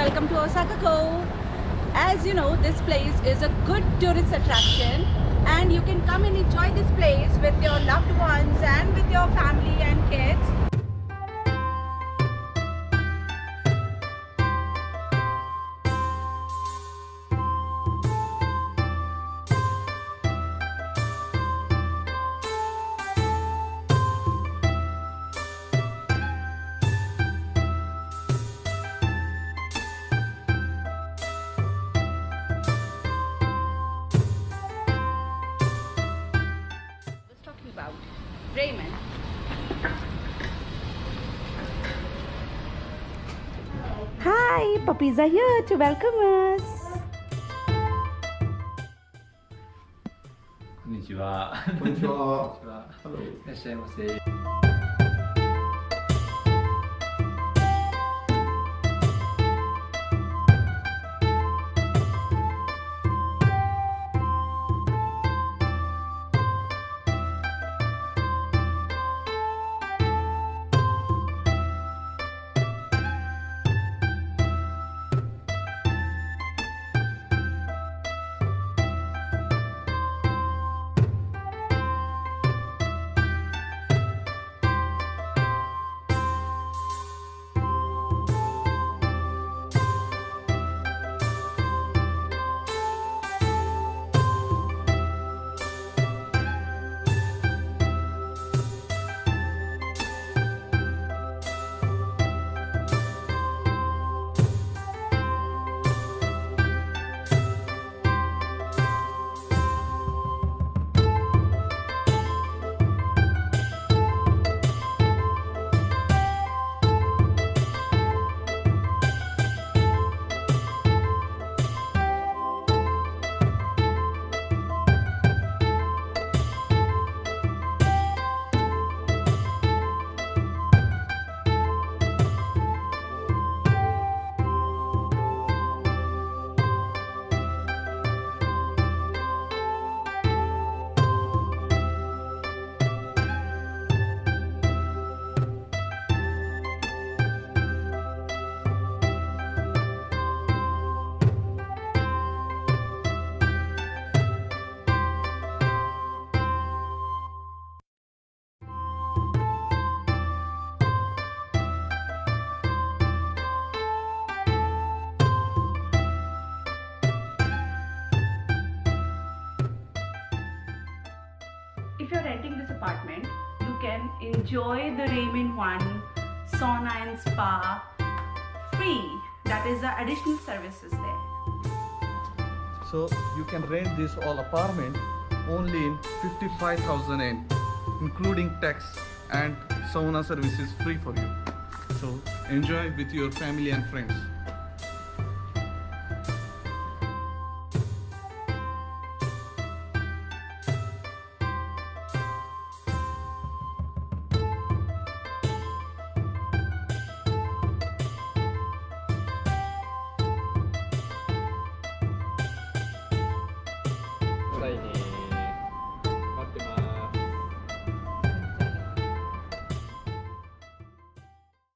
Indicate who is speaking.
Speaker 1: welcome to Osakako. As you know, this place is a good tourist attraction and you can come and enjoy this place with your loved ones and with your family and kids. About Reimeien. Hi, puppies are here to welcome us.
Speaker 2: こんにちは。
Speaker 3: こんにちは。
Speaker 2: いらっしゃいませ。
Speaker 1: If you're renting this apartment, you can enjoy the Reimeien 1 sauna and spa free. That is the additional services there.
Speaker 3: So you can rent this all apartment only in 55,000 yen, including tax, and sauna service is free for you. So enjoy with your family and friends.